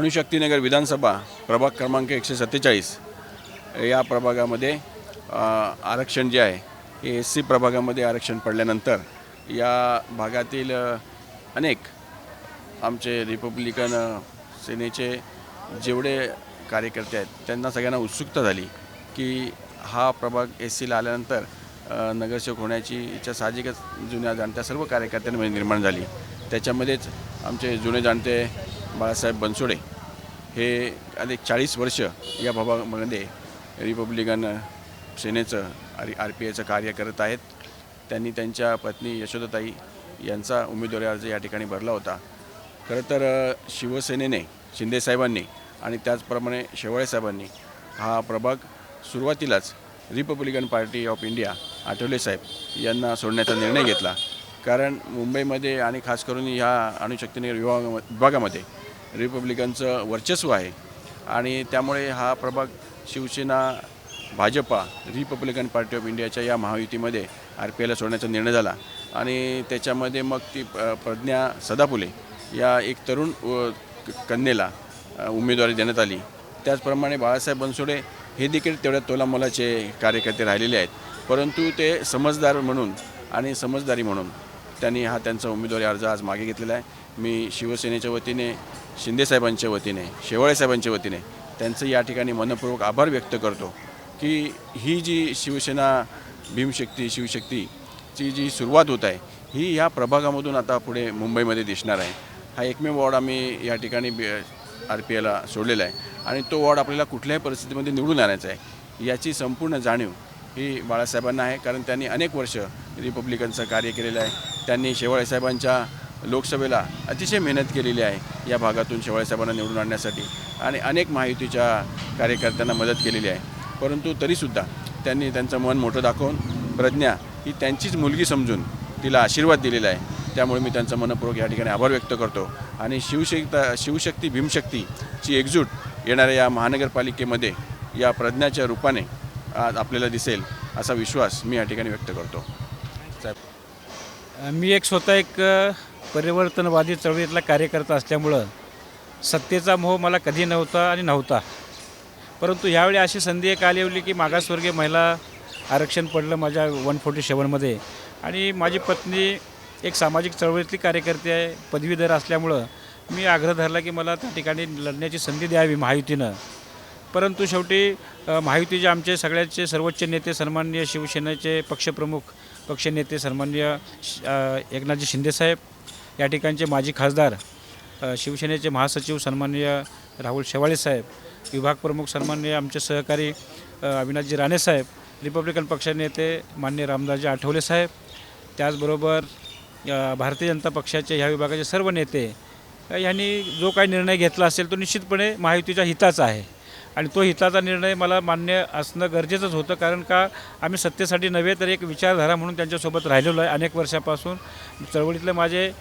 अणुशक्तीनगर विधानसभा प्रभाग क्रमांक 147 या प्रभागामध्ये आरक्षण जे आहे हे SC प्रभागामध्ये आरक्षण पडल्यानंतर या भागातील अनेक आमचे रिपब्लिकन सेनेचे जेवढे कार्यकर्ते आहेत त्यांना सगळ्यांना उत्सुकता झाली की हा प्रभाग SCला आल्यानंतर नगरसेवक होण्याची इच्छा साहजिकच जुन्या जाणत्या सर्व कार्यकर्त्यांमध्ये निर्माण झाली। त्याच्यामध्येच आमचे जुने जाणते बाळासाहेब बनसोडे हे अनेक 40 वर्ष या भागामध्ये रिपब्लिकन सेनेचं RPIचं कार्य करत आहेत। त्यांनी त्यांच्या पत्नी यशोदाताई यांचा उमेदवारी अर्ज या ठिकाणी भरला होता। खरं तर शिवसेनेने शिंदेसाहेबांनी आणि त्याचप्रमाणे शेवाळे साहेबांनी हा प्रभाग सुरुवातीलाच Republican party of India Athawale साहेब यांना सोडण्याचा निर्णय घेतला, कारण मुंबईमध्ये आणि खास करून ह्या अणुशक्तीनगर विभागामध्ये रिपब्लिकनचं वर्चस्व आहे आणि त्यामुळे हा प्रभाग Shiv Sena Bhajpa Republican party of इंडियाच्या या महायुतीमध्ये RPIला सोडण्याचा निर्णय झाला आणि त्याच्यामध्ये मग ती प्रज्ञा सदाफुले या एक तरुण कन्येला उमेदवारी देण्यात आली। त्याचप्रमाणे बाळासाहेब बनसोडे हे देखील तेवढ्या तोलामोलाचे कार्यकर्ते राहिलेले आहेत, परंतु ते समजदार म्हणून आणि समजदारी म्हणून त्यांनी त्यांचा उमेदवारी अर्ज आज मागे घेतलेला आहे। मी शिवसेनेच्या वतीने शिंदेसाहेबांच्या वतीने शेवाळे साहेबांच्या वतीने त्यांचं या ठिकाणी मनपूर्वक आभार व्यक्त करतो की ही जी शिवसेना भीमशक्ती शिवशक्तीची जी सुरुवात होत आहे ही या प्रभागामधून आता पुढे मुंबईमध्ये दिसणार आहे। हा एकमेव वॉर्ड आम्ही या ठिकाणी RPIला सोडलेला आहे आणि तो वॉर्ड आपल्याला कुठल्याही परिस्थितीमध्ये निवडून आणायचा आहे याची संपूर्ण जाणीव ही बाळासाहेबांना आहे, कारण त्यांनी अनेक वर्ष रिपब्लिकनचं कार्य केलेलं आहे। त्यांनी शेवाळे साहेबांच्या लोकसभेला अतिशय मेहनत केलेली आहे या भागातून शेवाळे साहेबांना निवडून आणण्यासाठी आणि अनेक महायुतीच्या कार्यकर्त्यांना मदत केलेली आहे, परंतु तरीसुद्धा त्यांनी त्यांचं मन मोठं दाखवून प्रज्ञा ही त्यांचीच मुलगी समजून तिला आशीर्वाद दिलेला आहे। त्यामुळे मी त्यांचं मनपूर्वक या ठिकाणी आभार व्यक्त करतो आणि शिवशक्ती भीमशक्तीची एकजूट येणाऱ्या या महानगरपालिकेमध्ये या प्रज्ञाच्या रूपाने आज आपल्याला दिसेल असा विश्वास मी या ठिकाणी व्यक्त करतो। साहेब, मी स्वतः एक परिवर्तनवादी चळवळीतला कार्यकर्ता असल्यामुळं सत्तेचा मोह मला कधी नव्हता आणि नव्हता, परंतु यावेळी अशी संधी एक आली होती की मागासवर्गीय महिला आरक्षण पडलं माझ्या 147मध्ये आणि माझी पत्नी एक सामाजिक चळवळीतली कार्यकर्ती आहे, पदवीधर असल्यामुळं मी आग्रह धरला की मला त्या ठिकाणी लढण्याची संधी द्यावी महायुतीनं। परंतु शेवटी महायुतीचे आमचे सगळ्याचे सर्वोच्च नेते सन्माननीय शिवसेनेचे पक्षप्रमुख पक्षनेते सन्माननीय एकनाथजी शिंदेसाहेब, या ठिकाणचे माजी खासदार शिवसेनेचे महासचिव सन्माननीय राहुल शेवाळे साहेब, विभाग प्रमुख सन्माननीय आमचे सहकारी अविनाशजी राणेसाहेब, रिपब्लिकन पक्षनेते माननीय रामदासजी आठवले साहेब, त्याचबरोबर भारतीय जनता पक्षाचे ह्या विभागाचे सर्व नेते यांनी जो काही निर्णय घेतला असेल तो निश्चितपणे महायुतीच्या हिताचा आहे आणि तो हिताचा निर्णय मला मान्य असणं गरजेचंच होतं, कारण का आम्ही सत्तेसाठी नव्हे तर एक विचारधारा म्हणून त्यांच्यासोबत राहिलेलो आहे अनेक वर्षापासून। चळवळीतले माझे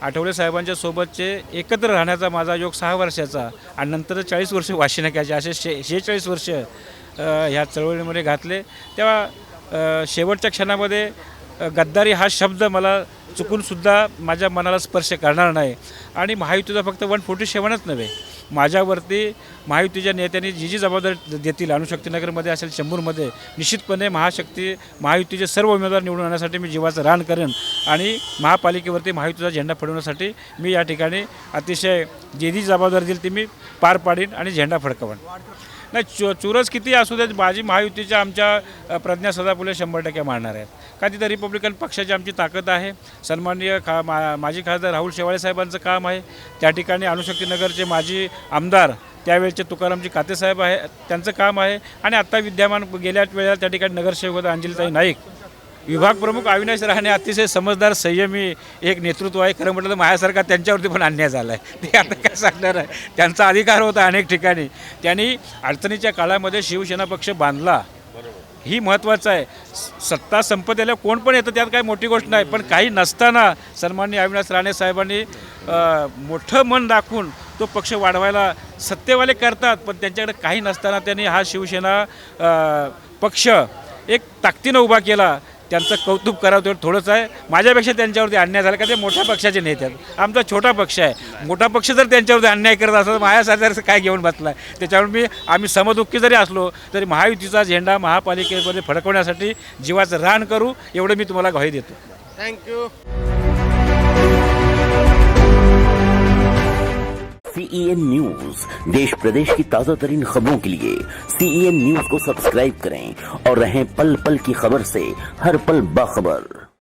आठवले साहेबांच्या सोबतचे एकत्र राहण्याचा माझा योग 6 वर्षाचा आणि नंतर 40 वर्ष वाशिनाक्याचे असे 46 वर्ष ह्या चळवळीमध्ये घातले। तेव्हा शेवटच्या क्षणामध्ये गद्दारी हा शब्द मला चुकूनसुद्धा माझ्या मनाला स्पर्श करणार नाही आणि महायुतीचा फक्त 147च नव्हे, माझ्यावरती महायुतीच्या नेत्यांनी जी जबाबदारी देतील अणुशक्तीनगरमध्ये असेल चेंबूरमध्ये निश्चितपणे महायुतीचे सर्व उमेदवार निवडून आणण्यासाठी मी जीवाचं रान करेन आणि महापालिकेवरती महायुतीचा झेंडा फडवण्यासाठी मी या ठिकाणी अतिशय जी जबाबदारी दिली ती मी पार पाडीन आणि झेंडा फडकवन। नाही चुरस किती असू देत, माझी महायुतीच्या आमच्या प्रज्ञा सदाफुले 100% मारणार आहेत, का तिथं रिपब्लिकन पक्षाची आमची ताकद आहे। सन्माननीय माजी खासदार राहुल शेवाळे साहेबांचं काम आहे, त्या ठिकाणी अणुशक्तीनगरचे माजी आमदार त्यावेळेचे तुकारामजी कातेसाहेब आहे त्यांचं काम आहे आणि आत्ता विद्यमान गेल्या वेळेला त्या ठिकाणी नगरसेवक होता अंजलीताई नाईक, विभाग प्रमुख अविनाश राणे अतिशय समजदार संयमी एक नेतृत्व आहे। खरं म्हटलं तर माझ्यासारखा त्यांच्यावरती पण अन्याय झाला आहे, ते आता काय सांगणार आहे, त्यांचा अधिकार होता अनेक ठिकाणी, त्यांनी अडचणीच्या काळामध्ये शिवसेना पक्ष बांधला, ही महत्त्वाचं आहे। सत्ता संपत्तीला कोण पण येतं त्यात काही मोठी गोष्ट नाही, पण काही नसताना सन्माननीय अविनाश राणे साहेबांनी मोठं मन दाखवून तो पक्ष वाढवायला सत्तेवाले करतात, पण त्यांच्याकडे काही नसताना त्यांनी हा शिवसेना पक्ष एक ताकदीनं उभा केला। त्यांचं कौतुक करावं तेवढं थोडंच आहे. माझ्यापेक्षा त्यांच्यावरती अन्याय झाला का ते मोठ्या पक्षाचे नेते आहेत. आमचा छोटा पक्ष आहे. मोठा पक्ष जर त्यांच्यावरती अन्याय करत असं माझ्यासारखं काय घेऊन बसला आहे. त्याच्यामुळे आम्ही समदुःखी जरी असलो तरी महायुतीचा झेंडा महापालिकेमध्ये फडकवण्यासाठी जीवाचं रान करू एवढं मी तुम्हाला ग्वाही देतो. थँक्यू. CEN न्यूज देश प्रदेश की ताजा तरीन खबरों के लिए CEN न्यूज को सब्सक्राइब करें और रहें पल पल की खबर से हर पल बाखबर.